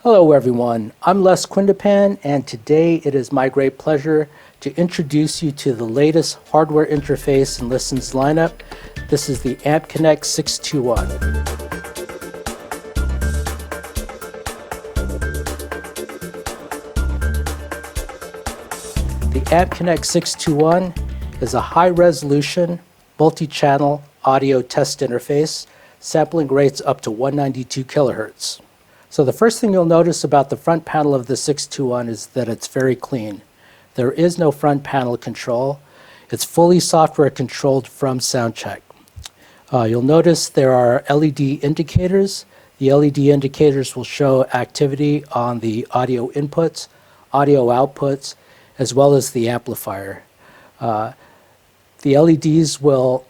Hello everyone, I'm Les Quindipan, and today it is my great pleasure to introduce you to the latest hardware interface in Listen's lineup. This is the AmpConnect 621. The AmpConnect 621 is a high-resolution, multi-channel audio test interface, sampling rates up to 192 kilohertz. So the first thing you'll notice about the front panel of the 621 is that it's very clean. There is no front panel control. It's fully software controlled from soundcheck. You'll notice there are LED indicators. The LED indicators will show activity on the audio inputs, audio outputs, as well as the amplifier. The LEDs will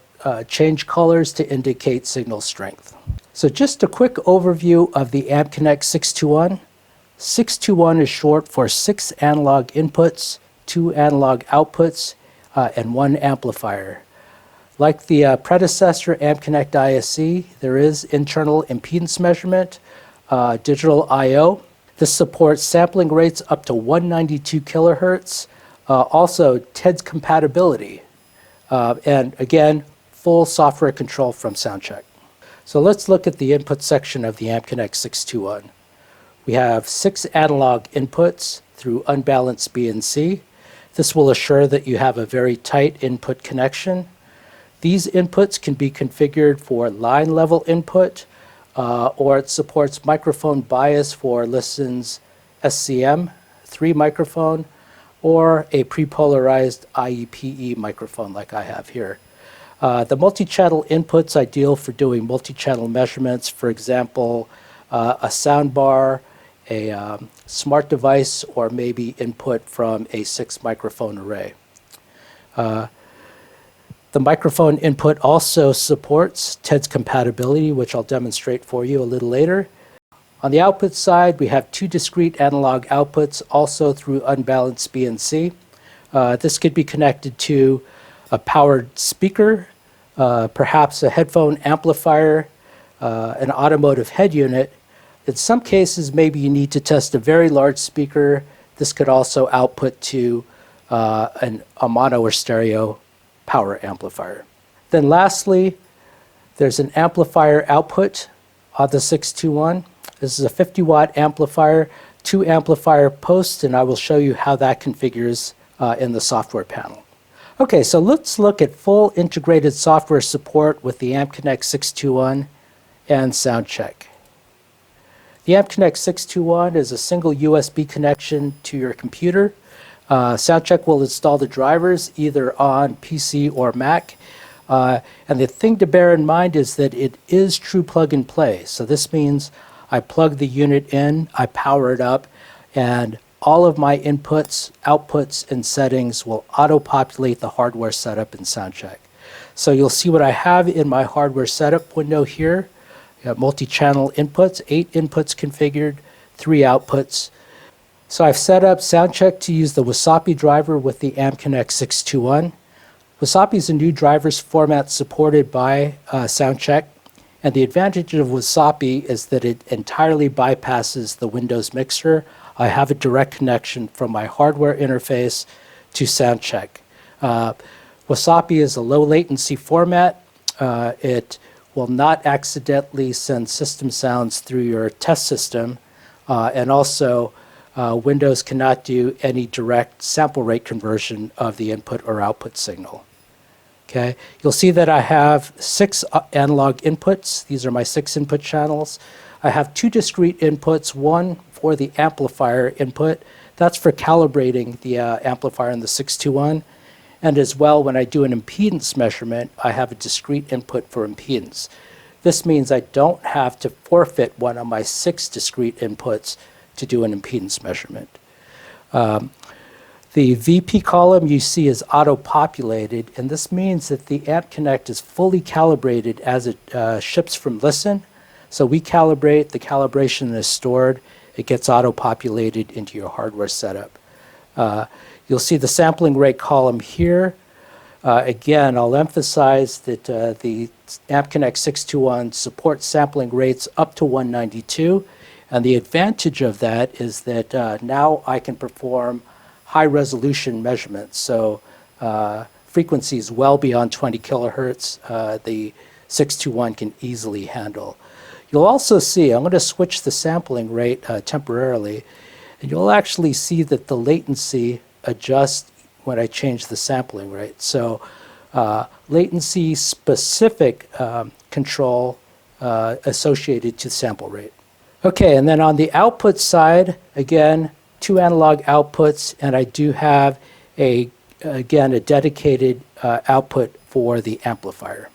change colors to indicate signal strength. So just a quick overview of the AmpConnect 621. 621 is short for 6 analog inputs, 2 analog outputs, and 1 amplifier. Like the predecessor AmpConnect ISC, there is internal impedance measurement, digital I/O. This supports sampling rates up to 192 kilohertz, also TEDS compatibility, and again, full software control from soundcheck. So let's look at the input section of the AmpConnect 621. We have 6 analog inputs through unbalanced B and C. This will assure that you have a very tight input connection. These inputs can be configured for line level input, or it supports microphone bias for Listen's SCM 3 microphone, or a prepolarized IEPE microphone like I have here. The multi-channel input's ideal for doing multi-channel measurements, for example, a soundbar, a smart device, or maybe input from a 6 microphone array. The microphone input also supports TEDS compatibility, which I'll demonstrate for you a little later. On the output side, we have 2 discrete analog outputs, also through unbalanced B and C. This could be connected to a powered speaker, perhaps a headphone amplifier, an automotive head unit. In some cases, maybe you need to test a very large speaker. This could also output to a mono or stereo power amplifier. Then lastly, there's an amplifier output on the 621. This is a 50-watt amplifier, 2 amplifier posts, and I will show you how that configures in the software panel. Okay, so let's look at full integrated software support with the AmpConnect 621 and soundcheck. The AmpConnect 621 is a single USB connection to your computer. Soundcheck will install the drivers either on PC or Mac. And the thing to bear in mind is that it is true plug and play. So this means I plug the unit in, I power it up, and all of my inputs, outputs, and settings will auto-populate the hardware setup in soundcheck. So you'll see what I have in my hardware setup window here. You have multi-channel inputs, 8 inputs configured, 3 outputs. So I've set up soundcheck to use the Wasapi driver with the AmpConnect 621. Wasapi is a new drivers format supported by soundcheck, and the advantage of Wasapi is that it entirely bypasses the Windows mixer. I have a direct connection from my hardware interface to soundcheck. Wasapi is a low latency format. It will not accidentally send system sounds through your test system, and also Windows cannot do any direct sample rate conversion of the input or output signal. Okay, you'll see that I have 6 analog inputs. These are my 6 input channels. I have 2 discrete inputs, one for the amplifier input. That's for calibrating the amplifier in the 621. And as well, when I do an impedance measurement, I have a discrete input for impedance. This means I don't have to forfeit one of my 6 discrete inputs to do an impedance measurement. The VP column you see is auto-populated, and this means that the AmpConnect is fully calibrated as it ships from Listen. So we calibrate, the calibration is stored, it gets auto-populated into your hardware setup. You'll see the sampling rate column here. Again, I'll emphasize that the AmpConnect 621 supports sampling rates up to 192, And the advantage of that is that now I can perform high resolution measurements. So frequencies well beyond 20 kilohertz, the 621 can easily handle. You'll also see, I'm going to switch the sampling rate temporarily, and you'll actually see that the latency adjusts when I change the sampling rate. So latency specific control associated to sample rate. Okay, and then on the output side, again, 2 analog outputs, and I do have again a dedicated output for the amplifier.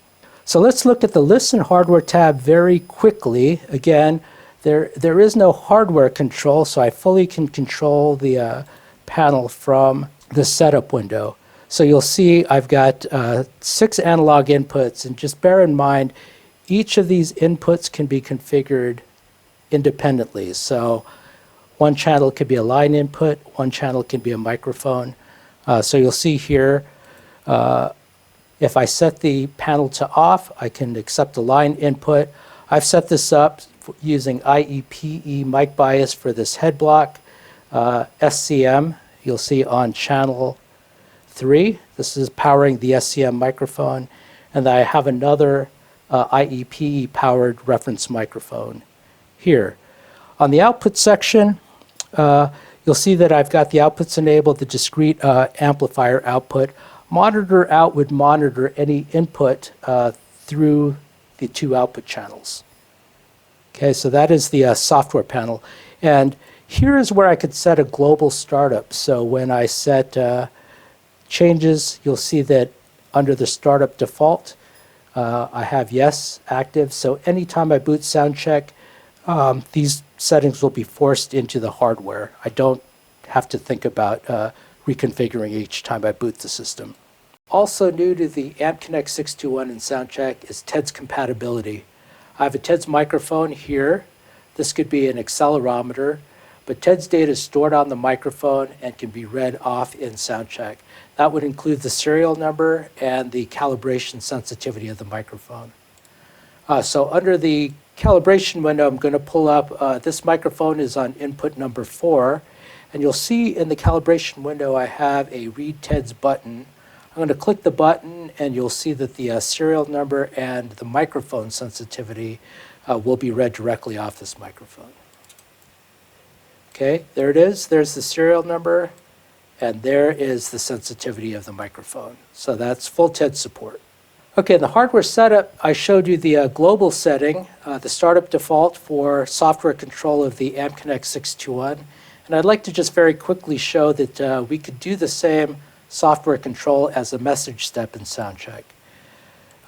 So let's look at the Listen Hardware tab very quickly. Again, there is no hardware control, so I fully can control the panel from the setup window. So you'll see I've got 6 analog inputs, and just bear in mind, each of these inputs can be configured independently. So one channel could be a line input, one channel can be a microphone. So you'll see here, if I set the panel to off, I can accept a line input. I've set this up using IEPE mic bias for this head block. SCM, you'll see on channel 3. This is powering the SCM microphone. And I have another IEPE powered reference microphone here. On the output section, you'll see that I've got the outputs enabled, the discrete amplifier output. Monitor out would monitor any input through the 2 output channels. Okay, so that is the software panel. And here is where I could set a global startup. So when I set changes, you'll see that under the startup default, I have yes active. So anytime I boot soundcheck, these settings will be forced into the hardware. I don't have to think about reconfiguring each time I boot the system. Also new to the AmpConnect 621 and soundcheck is TEDS compatibility. I have a TEDS microphone here. This could be an accelerometer, but TEDS data is stored on the microphone and can be read off in soundcheck. That would include the serial number and the calibration sensitivity of the microphone. So under the calibration window, I'm going to pull up, this microphone is on input number 4, and you'll see in the calibration window I have a Read TEDS button. I'm going to click the button, and you'll see that the serial number and the microphone sensitivity will be read directly off this microphone. Okay, there it is. There's the serial number, and there is the sensitivity of the microphone. So that's full TEDS support. Okay, in the hardware setup, I showed you the global setting, the startup default for software control of the AmpConnect 621. And I'd like to just very quickly show that we could do the same software control as a message step in soundcheck.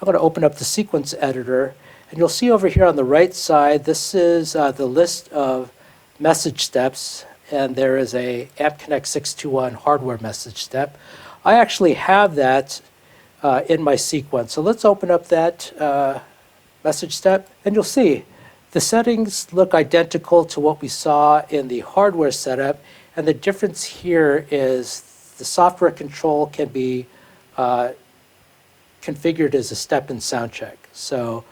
I'm going to open up the sequence editor, and you'll see over here on the right side, this is the list of message steps, and there is a AmpConnect 621 hardware message step. I actually have that in my sequence. So let's open up that message step, and you'll see the settings look identical to what we saw in the hardware setup, and the difference here is the software control can be configured as a step in soundcheck. So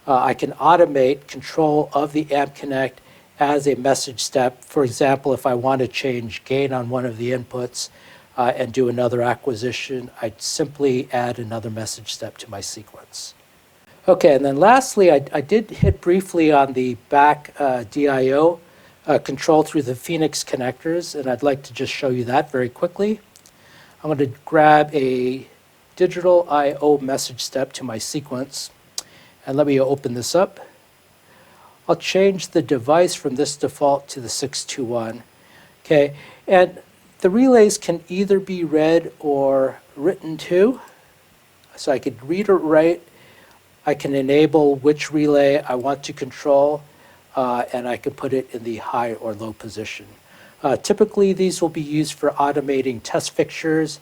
I can automate control of the AmpConnect as a message step. For example, if I want to change gain on one of the inputs and do another acquisition, I'd simply add another message step to my sequence. Okay, and then lastly, I did hit briefly on the back DIO control through the Phoenix connectors, and I'd like to just show you that very quickly. I'm going to grab a digital I/O message step to my sequence, and let me open this up. I'll change the device from this default to the 621. Okay, and the relays can either be read or written to. So I could read or write. I can enable which relay I want to control, and I can put it in the high or low position. Typically, these will be used for automating test fixtures,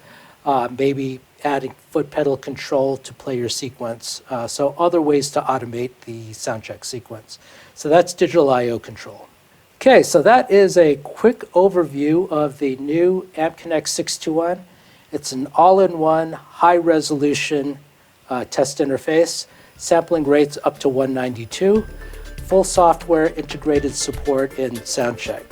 maybe adding foot pedal control to play your sequence. So other ways to automate the soundcheck sequence. So that's digital I/O control. Okay, so that is a quick overview of the new AmpConnect 621. It's an all-in-one, high-resolution test interface, sampling rates up to 192, full software integrated support in sound check.